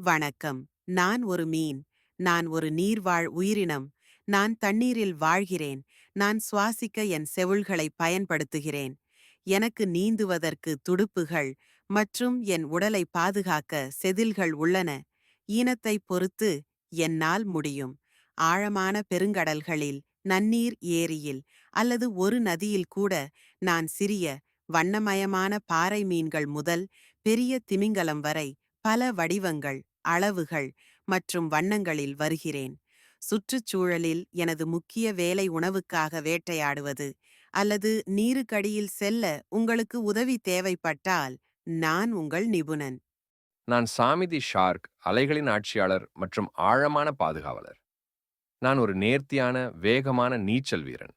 வணக்கம். நான் ஒரு மீன். நான் ஒரு நீர்வாழ் உயிரினம். நான் தண்ணீரில் வாழ்கிறேன். நான் சுவாசிக்க என் செவுள்களை பயன்படுத்துகிறேன். எனக்கு நீந்துவதற்கு துடுப்புகள் மற்றும் என் உடலை பாதுகாக்க செதில்கள் உள்ளன. ஈனத்தை பொறுத்து என்னால் முடியும். ஆழமான பெருங்கடல்களில், நன்னீர் ஏரியில் அல்லது ஒரு நதியில் கூட நான் சிறிய, வண்ணமயமான பாறை மீன்கள் முதல் பெரிய திமிங்கலம் வரை பல வடிவங்கள், அளவுகள் மற்றும் வண்ணங்களில் வருகிறேன். சுற்றுச்சூழலில் எனது முக்கிய வேலை உணவுக்காக வேட்டையாடுவது அல்லது நீருக்கடியில் செல்ல உங்களுக்கு உதவி தேவைப்பட்டால் நான் உங்கள் நிபுணன். நான் சாமி தி ஷார்க், அலைகளின் ஆட்சியாளர் மற்றும் ஆழமான பாதுகாவலர். நான் ஒரு நேர்த்தியான, வேகமான நீச்சல் வீரன்.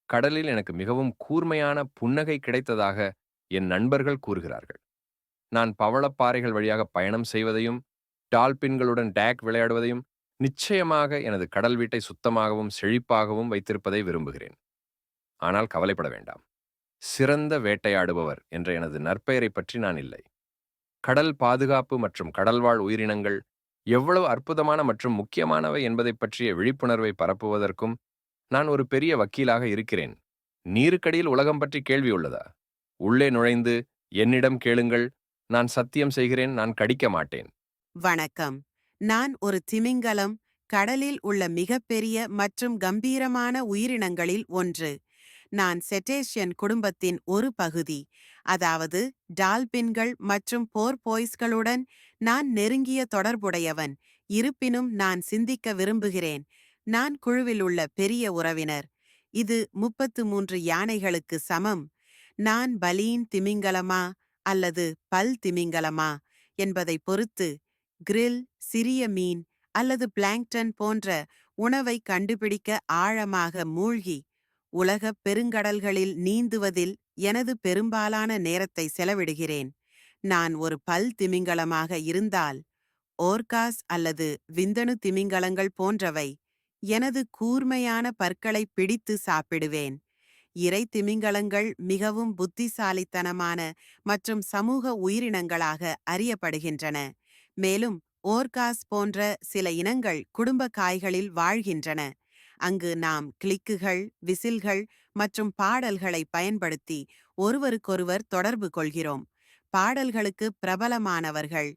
கடலில் எனக்கு மிகவும் கூர்மையான புன்னகை கிடைத்ததாக என் நண்பர்கள் கூறுகிறார்கள். நான் பவளப்பாறைகள் வழியாக பயணம் செய்வதையும், டால்பின்களுடன் டேக் விளையாடுவதையும், நிச்சயமாக எனது கடல் வீட்டை சுத்தமாகவும் செழிப்பாகவும் வைத்திருப்பதை விரும்புகிறேன். ஆனால் கவலைப்பட வேண்டாம். சிறந்த வேட்டையாடுபவர் என்ற எனது நற்பெயரைப் பற்றி நான் இல்லை. கடல் பாதுகாப்பு மற்றும் கடல்வாழ் உயிரினங்கள் எவ்வளவு அற்புதமான மற்றும் முக்கியமானவை என்பதைப் பற்றிய விழிப்புணர்வை பரப்புவதற்கும் நான் ஒரு பெரிய வக்கீலாக இருக்கிறேன். நீருக்கடியில் உலகம் பற்றி கேள்வி உள்ளதா? உள்ளே நுழைந்து என்னிடம் கேளுங்கள். நான் சத்தியம் செய்கிறேன், நான் கடிக்க மாட்டேன். வணக்கம். நான் ஒரு திமிங்கலம், கடலில் உள்ள மிகப்பெரிய மற்றும் கம்பீரமான உயிரினங்களில் ஒன்று. நான் செட்டேஷியன் குடும்பத்தின் ஒரு பகுதி, அதாவது டால்பின்கள் மற்றும் போர்போய்ஸ்களுடன் நான் நெருங்கிய தொடர்புடையவன். இருப்பினும் நான் சிந்திக்க விரும்புகிறேன். நான் குழுவில் உள்ள பெரிய உறவினர். இது 33 யானைகளுக்கு சமம். நான் பலீன் திமிங்கலமா அல்லது பல் திமிங்கலமா என்பதை பொறுத்து கிரில், சிறிய மீன் அல்லது பிளாங்க்டன் போன்ற உணவை கண்டுபிடிக்க ஆழமாக மூழ்கி உலகப் பெருங்கடல்களில் நீந்துவதில் எனது பெரும்பாலான நேரத்தை செலவிடுகிறேன். நான் ஒரு பல் திமிங்கலமாக இருந்தால், ஓர்காஸ் அல்லது விந்தணு திமிங்கலங்கள் போன்றவை, எனது கூர்மையான பற்களை பிடித்து சாப்பிடுவேன். இரை திமிங்கலங்கள் மிகவும் புத்திசாலித்தனமான மற்றும் சமூக உயிரினங்களாக அறியப்படுகின்றன. மேலும் ஓர்காஸ் போன்ற சில இனங்கள் குடும்ப காய்களில் வாழ்கின்றன. அங்கு நாம் கிளிக்குகள், விசில்கள் மற்றும் பாடல்களை பயன்படுத்தி ஒருவருக்கொருவர் தொடர்பு கொள்கிறோம். பாடல்களுக்கு பிரபலமானவர்கள்